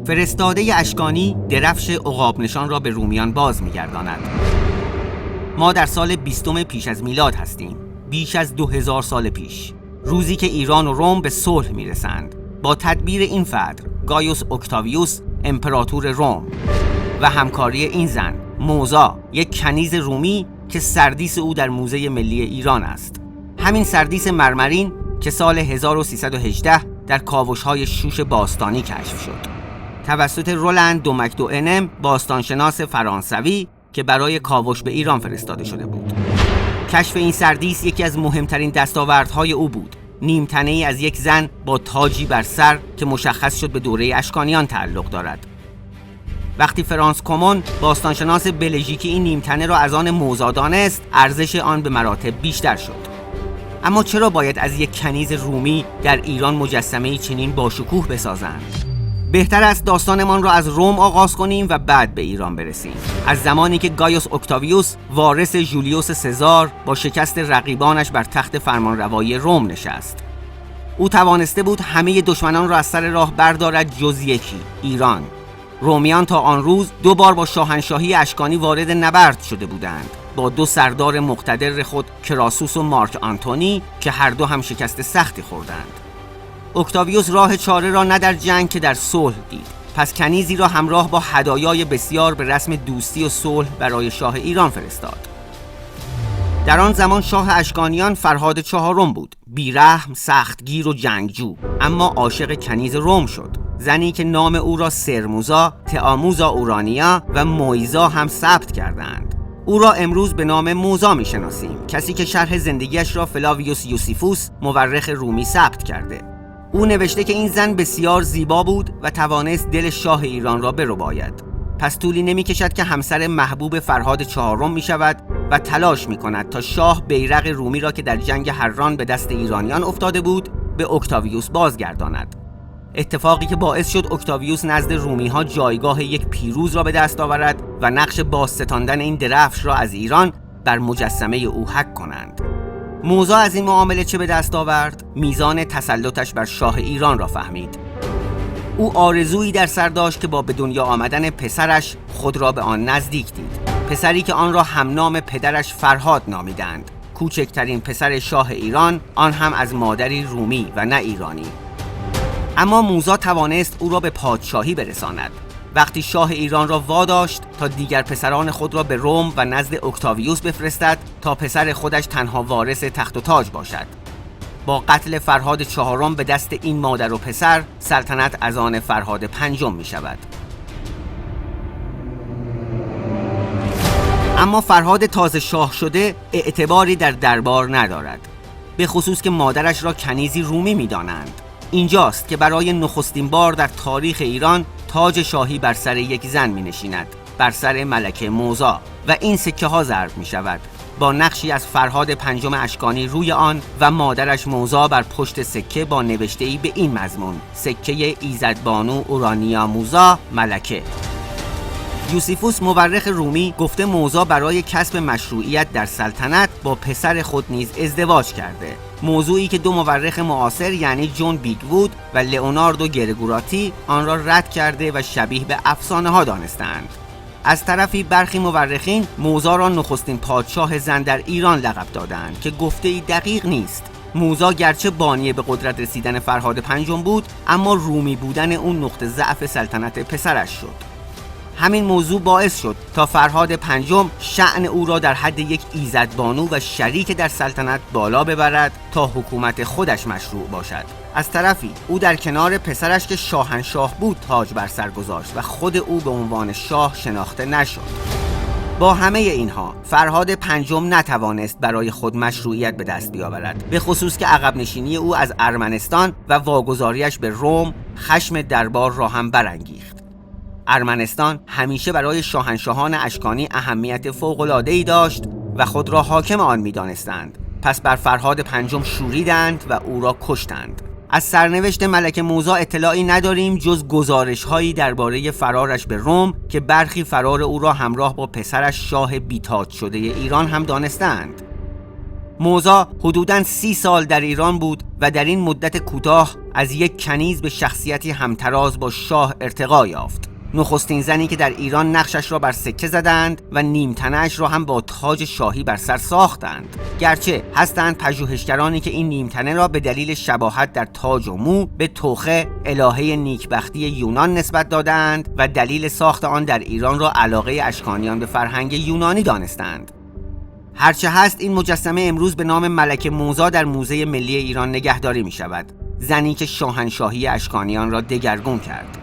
فرستاده اشکانی درفش عقاب نشان را به رومیان باز می‌گرداند. ما در سال 20 پیش از میلاد هستیم، بیش از 2000 سال پیش، روزی که ایران و روم به صلح میرسند با تدبیر این فدر گایوس اکتاویوس امپراتور روم و همکاری این زن موزا، یک کنیز رومی که سردیس او در موزه ملی ایران است. همین سردیس مرمرین که سال 1318 در کاوش‌های شوش باستانی کشف شد توسط رولند دو مکدوئنم، باستانشناس فرانسوی که برای کاوش به ایران فرستاده شده بود. کشف این سردیس یکی از مهمترین دستاوردهای او بود. نیمتنه‌ای از یک زن با تاجی بر سر که مشخص شد به دوره اشکانیان تعلق دارد. وقتی فرانس کومون، باستانشناس بلژیکی، این نیمتنه را از آن موزا دانست، ارزش آن به مراتب بیشتر شد. اما چرا باید از یک کنیز رومی در ایران مجسمه‌ای چنین باشکوه بسازند؟ بهتر است داستانمان را از روم آغاز کنیم و بعد به ایران برسیم. از زمانی که گایوس اکتاویوس وارث جولیوس سزار با شکست رقیبانش بر تخت فرمانروایی روم نشست. او توانسته بود همه دشمنان را از سر راه بردارد جز یکی، ایران. رومیان تا آن روز 2 بار با شاهنشاهی اشکانی وارد نبرد شده بودند، با 2 سردار مقتدر خود کراسوس و مارک آنتونی که هر دو هم شکست سختی خوردند. اکتاویوس راه چاره را نه در جنگ که در صلح دید. پس کنیزی را همراه با هدایای بسیار به رسم دوستی و صلح برای شاه ایران فرستاد. در آن زمان شاه اشکانیان فرهاد چهارم بود، بیرحم، سختگیر و جنگجو، اما عاشق کنیز روم شد. زنی که نام او را سرموزا، تئاموزا اورانیا و مویزا هم ثبت کردند. او را امروز به نام موزا می‌شناسیم، کسی که شرح زندگیش را فلاویوس یوسیفوس مورخ رومی ثبت کرده. او نوشته که این زن بسیار زیبا بود و توانست دل شاه ایران را برباید. پس طولی نمی‌کشد که همسر محبوب فرهاد چهارم می‌شود و تلاش می‌کند تا شاه بیرق رومی را که در جنگ حران به دست ایرانیان افتاده بود به اکتاویوس بازگرداند. اتفاقی که باعث شد اکتاویوس نزد رومی‌ها جایگاه یک پیروز را به دست آورد و نقش بازستاندن این درفش را از ایران بر مجسمه او حک کنند. موزا از این معامله چه به دست آورد؟ میزان تسلطش بر شاه ایران را فهمید. او آرزویی در سر داشت که با به دنیا آمدن پسرش خود را به آن نزدیک دید. پسری که آن را همنام پدرش فرهاد نامیدند. کوچکترین پسر شاه ایران، آن هم از مادری رومی و نه ایرانی. اما موزا توانست او را به پادشاهی برساند. وقتی شاه ایران را واداشت تا دیگر پسران خود را به روم و نزد اکتاویوس بفرستد تا پسر خودش تنها وارث تخت و تاج باشد. با قتل فرهاد چهارم به دست این مادر و پسر، سلطنت از آن فرهاد پنجم می شود. اما فرهاد تازه شاه شده اعتباری در دربار ندارد، به خصوص که مادرش را کنیزی رومی می دانند. اینجاست که برای نخستین بار در تاریخ ایران تاج شاهی بر سر یک زن می نشیند، بر سر ملکه موزا، و این سکه ها ضرب می شود با نقشی از فرهاد پنجم اشکانی روی آن و مادرش موزا بر پشت سکه با نوشته‌ای به این مضمون: سکه ایزدبانو اورانیا موزا ملکه. یوسیفوس مورخ رومی گفته موزا برای کسب مشروعیت در سلطنت با پسر خود نیز ازدواج کرده، موضوعی که 2 مورخ معاصر یعنی جون بیگوود و لئوناردو گرگوراتی آن را رد کرده و شبیه به افسانه ها دانستند. از طرفی برخی مورخین موزا را نخستین پادشاه زن در ایران لقب دادند که گفته‌ای دقیق نیست. موزا گرچه بانی به قدرت رسیدن فرهاد پنجم بود، اما رومی بودن اون نقطه ضعف سلطنت پسرش شد. همین موضوع باعث شد تا فرهاد پنجم شأن او را در حد یک ایزدبانو و شریک در سلطنت بالا ببرد تا حکومت خودش مشروع باشد. از طرفی او در کنار پسرش که شاهنشاه بود تاج بر سر گذاشت و خود او به عنوان شاه شناخته نشد. با همه اینها فرهاد پنجم نتوانست برای خود مشروعیت به دست بیاورد، به خصوص که عقب نشینی او از ارمنستان و واگذاریش به روم خشم دربار را هم برانگیخت. ارمنستان همیشه برای شاهنشاهان اشکانی اهمیت فوق‌العاده‌ای داشت و خود را حاکم آن می‌دانستند. پس بر فرهاد پنجم شوریدند و او را کشتند. از سرنوشت ملکه موزا اطلاعی نداریم جز گزارش‌هایی درباره فرارش به روم که برخی فرار او را همراه با پسرش شاه بی‌تاج شده ایران هم دانستند. موزا حدوداً 30 سال در ایران بود و در این مدت کوتاه از یک کنیز به شخصیتی همتراز با شاه ارتقا یافت. نخستین زنی که در ایران نقشش را بر سکه زدند و نیمتنه‌اش را هم با تاج شاهی بر سر ساختند. گرچه هستند پژوهشگرانی که این نیمتنه را به دلیل شباهت در تاج و مو به توخه الهه نیکبختی یونان نسبت دادند و دلیل ساخت آن در ایران را علاقه اشکانیان به فرهنگ یونانی دانستند. هرچه هست این مجسمه امروز به نام ملکه موزا در موزه ملی ایران نگهداری می شود، زنی که شاهنشاهی اشکانیان را دگرگون کرد.